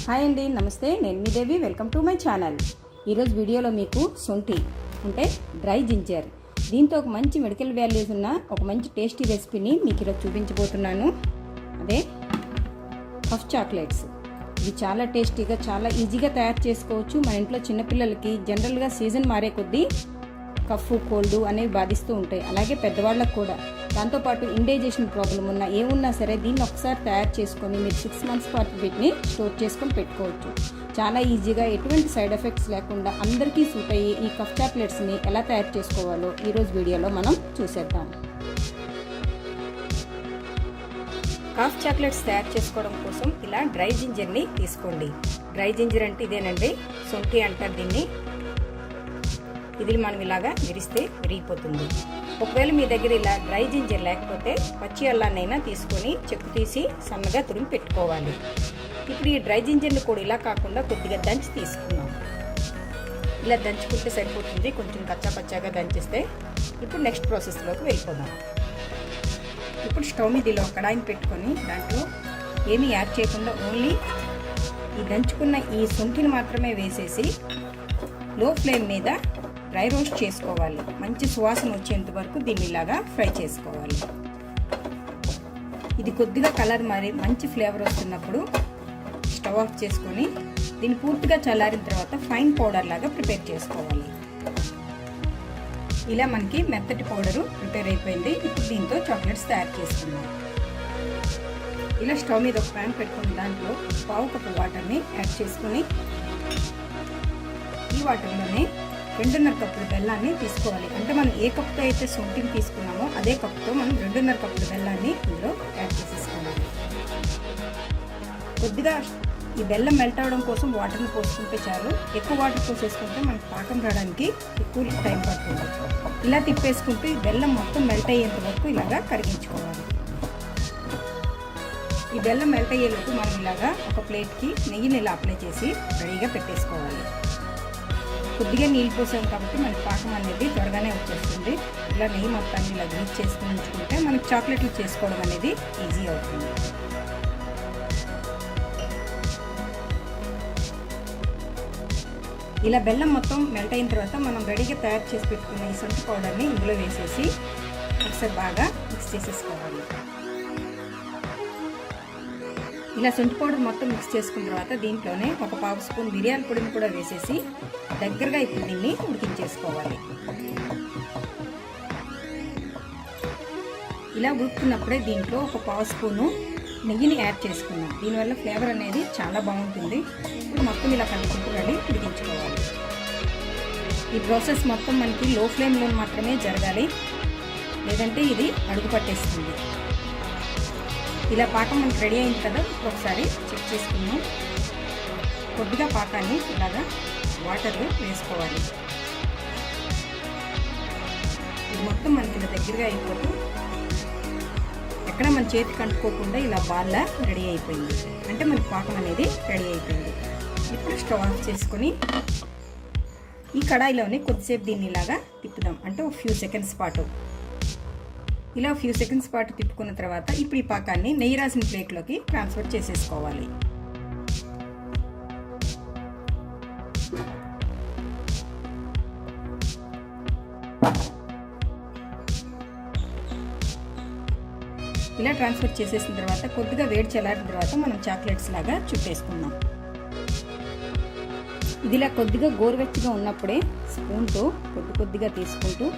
Hi అండి, నమస్తే. నేను మీ Devi. Welcome to my channel. ఈరోజు వీడియోలో మీకు సొంఠి అంటే డ్రై జింజర్, దీంతో ఒక మంచి మెడికల్ వాల్యూస్ ఉన్న ఒక మంచి టేస్టీ రెసిపీని మీకు ఈరోజు చూపించబోతున్నాను. అదే పఫ్ చాక్లెట్స్. ఇవి చాలా టేస్టీగా, చాలా ఈజీగా తయారు చేసుకోవచ్చు. మన ఇంట్లో చిన్నపిల్లలకి జనరల్గా సీజన్ మారే కొద్దీ కఫ్, కోల్డ్ అనేవి బాధిస్తూ ఉంటాయి. అలాగే పెద్దవాళ్ళకు కూడా. దాంతోపాటు ఇండైజెషన్ ప్రాబ్లం ఉన్నా ఏమున్నా సరే దీన్ని ఒకసారి తయారు చేసుకొని మీరు 6 months పాటు వీటిని స్టోర్ చేసుకొని పెట్టుకోవచ్చు. చాలా ఈజీగా, ఎటువంటి సైడ్ ఎఫెక్ట్స్ లేకుండా అందరికీ సూట్ అయ్యి ఈ కఫ్ చాక్లెట్స్ని ఎలా తయారు చేసుకోవాలో ఈరోజు వీడియోలో మనం చూసేద్దాం. కఫ్ చాక్లెట్స్ తయారు చేసుకోవడం కోసం ఇలా డ్రై జింజర్ని తీసుకోండి. డ్రై జింజర్ అంటే ఇదేనండి, సొంఠి అంటారు దీన్ని. ఇది మనం ఇలాగా విరిస్తే విరిగిపోతుంది. ఒకవేళ మీ దగ్గర ఇలా డ్రై జింజర్ లేకపోతే పచ్చి అల్లాన్నైనా తీసుకొని చెక్కు తీసి సన్నగా తురిమి పెట్టుకోవాలి. ఇప్పుడు ఈ డ్రై జింజర్ని కూడా ఇలా కాకుండా కొద్దిగా దంచి తీసుకున్నాం. ఇలా దంచుకుంటే సరిపోతుంది, కొంచెం కచ్చాపచ్చాగా దంచిస్తే. ఇప్పుడు నెక్స్ట్ ప్రాసెస్లోకి వెళ్ళిపోదాం. ఇప్పుడు స్టవ్ మీద ఇలా కడాయిని పెట్టుకొని దాంట్లో ఏమీ యాడ్ చేయకుండా ఓన్లీ ఈ దంచుకున్న ఈ సొంఠిని మాత్రమే వేసేసి లో ఫ్లేమ్ మీద డ్రై రోస్ట్ చేసుకోవాలి. మంచి సువాసన వచ్చేంత వరకు దీన్ని ఇలాగా ఫ్రై చేసుకోవాలి. ఇది కొద్దిగా కలర్ మరి మంచి ఫ్లేవర్ వస్తున్నప్పుడు స్టవ్ ఆఫ్ చేసుకొని దీన్ని పూర్తిగా చల్లారిన తర్వాత ఫైన్ పౌడర్ లాగా ప్రిపేర్ చేసుకోవాలి. ఇలా మనకి మెత్తటి పౌడరు ప్రిపేర్ అయిపోయింది. ఇప్పుడు దీంతో చాక్లెట్స్ తయారు చేసుకున్నాం. ఇలా స్టవ్ మీద ఒక ప్యాన్ పెట్టుకుని దాంట్లో 1/2 కప్పు వాటర్ని యాడ్ చేసుకుని ఈ వాటర్లోనే 2.5 కప్పుల బెల్లాన్ని తీసుకోవాలి. అంటే మనం ఏ కప్పుతో అయితే సొంఠిని తీసుకున్నామో అదే కప్పుతో మనం 2.5 కప్పుల బెల్లాన్ని ఇందులో యాడ్ చేసేసుకోవాలి. కొద్దిగా ఈ బెల్లం మెల్ట్ అవడం కోసం వాటర్ని పోసుకుంటే చాలు. ఎక్కువ వాటర్ పోసేసుకుంటే మనకు పాకం రావడానికి ఎక్కువ టైం పడుతుంది. ఇలా తిప్పేసుకుంటూ ఈ బెల్లం మొత్తం మెల్ట్ అయ్యేంత వరకు ఇలాగా కరిగించుకోవాలి. ఈ బెల్లం మెల్ట్ అయ్యేలోపు మనం ఇలాగా ఒక ప్లేట్కి నెయ్యిని ఇలా అప్లై చేసి రెడీగా పెట్టేసుకోవాలి. కొద్దిగా నీళ్ళు పోసాం కాబట్టి మనకి పాకం అనేది త్వరగానే వచ్చేస్తుంది. ఇలా నెయ్యి మొత్తాన్ని ఇలా గ్రీజ్ చేసుకుని ఉంచుకుంటే మనకి చాక్లెట్లు చేసుకోవడం అనేది ఈజీ అవుతుంది. ఇలా బెల్లం మొత్తం మెల్ట్ అయిన తర్వాత మనం రెడీగా తయారు చేసి పెట్టుకున్న ఈ సొంటి పౌడర్ని ఇందులో వేసేసి ఒకసారి బాగా మిక్స్ చేసేసుకోవాలి. ఇలా సొంటి పౌడర్ మొత్తం మిక్స్ చేసుకున్న తర్వాత దీంట్లోనే ఒక 1/2 స్పూన్ బిర్యానీ పొడిని కూడా వేసేసి దగ్గరగా ఇప్పుడు దీన్ని ఉడికించేసుకోవాలి. ఇలా ఉడుకుతున్నప్పుడే దీంట్లో ఒక 1/2 స్పూను నెయ్యిని యాడ్ చేసుకున్నాం. దీనివల్ల ఫ్లేవర్ అనేది చాలా బాగుంటుంది. ఇప్పుడు మొత్తం ఇలా కలుపుకుంటూ ఉడికించుకోవాలి. ఈ ప్రాసెస్ మొత్తం మనకి లో ఫ్లేమ్లో మాత్రమే జరగాలి, లేదంటే ఇది అడుగు పట్టేస్తుంది. ఇలా పాకం మనకి రెడీ అయింది కదా, ఒకసారి చెక్ చేసుకున్నాం. కొద్దిగా పాకాన్ని ఇలాగా వాటర్లో వేసుకోవాలి. ఇది మొత్తం మనకి ఇలా దగ్గరగా అయిపోతూ ఎక్కడ మన చేతికి అంటుకోకుండా ఇలా బాల్లా రెడీ అయిపోయింది. అంటే మనకి పాకం అనేది రెడీ అయిపోయింది. ఇప్పుడు స్టవ్ ఆఫ్ చేసుకొని ఈ కడాయిలోనే కొద్దిసేపు దీన్ని ఇలాగా తిప్పుదాం. అంటే ఒక ఫ్యూ సెకండ్స్ పాటు ఇలా ఫ్యూ సెకండ్స్ పాటు తిప్పుకున్న తర్వాత ఇప్పుడు ఈ పాకాన్ని నెయ్యి రాసిన ప్లేట్లోకి ట్రాన్స్ఫర్ చేసేసుకోవాలి. ఇలా ట్రాన్స్ఫర్ చేసేసిన తర్వాత కొద్దిగా వేడి చల్లారిన తర్వాత మనం చాక్లెట్స్ లాగా చుట్టేసుకుందాం. ఇదిలా కొద్దిగా గోరువెచ్చగా ఉన్నప్పుడే స్పూన్తో కొద్దిగా తీసుకుంటూ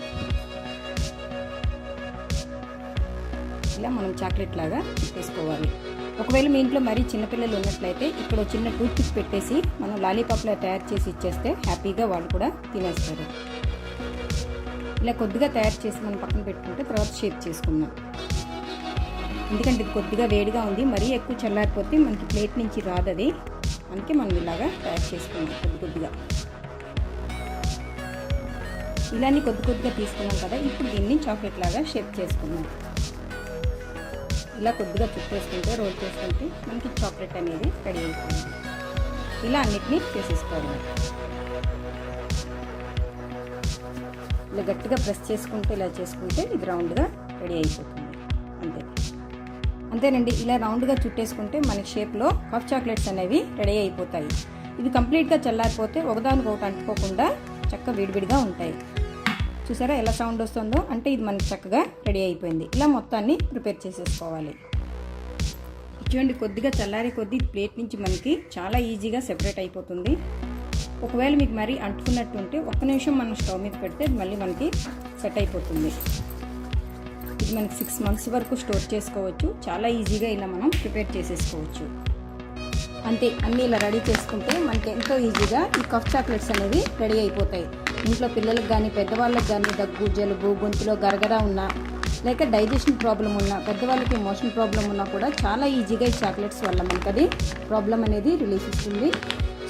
ఇలా మనం చాక్లెట్ లాగా చుట్టేసుకోవాలి. ఒకవేళ మీ ఇంట్లో మరీ చిన్నపిల్లలు ఉన్నట్లయితే ఇక్కడ చిన్న టూత్ పిక్ పెట్టేసి మనం లాలీపాప్లా తయారు చేసి ఇచ్చేస్తే హ్యాపీగా వాళ్ళు కూడా తినేస్తారు. ఇలా కొద్దిగా తయారు చేసి మనం పక్కన పెట్టుకుంటే తర్వాత షేప్ చేసుకుందాం. ఎందుకంటే ఇది కొద్దిగా వేడిగా ఉంది, మరీ ఎక్కువ చల్లారిపోతే మనకి ప్లేట్ నుంచి రాదు అది. అందుకే మనం ఇలాగా తయారు చేసుకున్నాం కొద్దిగా. ఇలానే కొద్దిగా తీసుకున్నాం కదా, ఇప్పుడు దీన్ని చాక్లెట్ లాగా షేప్ చేసుకున్నాం. ఇలా కొద్దిగా చుట్టేసుకుంటే రోల్ చేసుకుంటే మనకి చాక్లెట్ అనేది రెడీ అయిపోయింది. ఇలా అన్నిటినీ చేసేసుకోవాలి. ఇలా గట్టిగా ప్రెస్ చేసుకుంటే ఇలా చేసుకుంటే ఇది రౌండ్గా రెడీ అయిపోతుంది. అంతే. అంతేనండి, ఇలా రౌండ్గా చుట్టేసుకుంటే మనకి షేప్లో కఫ్ చాక్లెట్స్ అనేవి రెడీ అయిపోతాయి. ఇవి కంప్లీట్గా చల్లారిపోతే ఒకదానికొకటి అంటుకోకుండా చక్కగా విడివిడిగా ఉంటాయి. చూసారా ఎలా సౌండ్ వస్తుందో, అంటే ఇది మనకి చక్కగా రెడీ అయిపోయింది. ఇలా మొత్తాన్ని ప్రిపేర్ చేసేసుకోవాలి. చూడండి, కొద్దిగా చల్లారే కొద్ది ప్లేట్ నుంచి మనకి చాలా ఈజీగా సెపరేట్ అయిపోతుంది. ఒకవేళ మీకు మరీ అంటుకున్నట్టు ఉంటే ఒక్క నిమిషం మనం స్టవ్ మీద పెడితే మళ్ళీ మనకి సెట్ అయిపోతుంది. ఇది మనకి 6 months వరకు స్టోర్ చేసుకోవచ్చు. చాలా ఈజీగా ఇలా మనం ప్రిపేర్ చేసేసుకోవచ్చు. అంతే, అన్నీ ఇలా రెడీ చేసుకుంటే మనకి ఎంతో ఈజీగా ఈ కఫ్ చాక్లెట్స్ అనేవి రెడీ అయిపోతాయి. ఇంట్లో పిల్లలకు కానీ పెద్దవాళ్ళకి కానీ దగ్గు, జలుబు, గొంతులో గరగర ఉన్నా, లేక డైజెషన్ ప్రాబ్లం ఉన్నా, పెద్దవాళ్ళకి మోషన్ ప్రాబ్లం ఉన్నా కూడా చాలా ఈజీగా ఈ చాక్లెట్స్ వల్ల మనకి అది ప్రాబ్లం అనేది రిలీఫ్ ఇస్తుంది.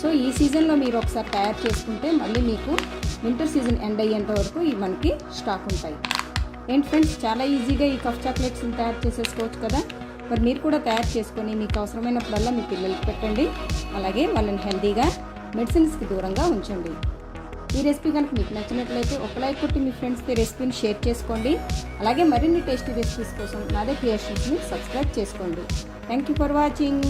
సో ఈ సీజన్లో మీరు ఒకసారి తయారు చేసుకుంటే మళ్ళీ మీకు వింటర్ సీజన్ ఎండ్ అయ్యేంత వరకు ఇవి మనకి స్టాక్ ఉంటాయి. ఏంటి ఫ్రెండ్స్, చాలా ఈజీగా ఈ కఫ్ చాక్లెట్స్ని తయారు చేసేసుకోవచ్చు కదా. మరి మీరు కూడా తయారు చేసుకొని మీకు అవసరమైనప్పుడల్లా మీ పిల్లలకి పెట్టండి. అలాగే వాళ్ళని హెల్తీగా మెడిసిన్స్కి దూరంగా ఉంచండి. ఈ రెసిపీ కనుక మీకు నచ్చినట్లయితే ఒక లైక్ కొట్టి మీ ఫ్రెండ్స్కి రెసిపీని షేర్ చేసుకోండి. అలాగే మరిన్ని టేస్టీ రెసిపీస్ కోసం నాదే క్రియేషన్స్ని సబ్స్క్రైబ్ చేసుకోండి. Thank you for watching.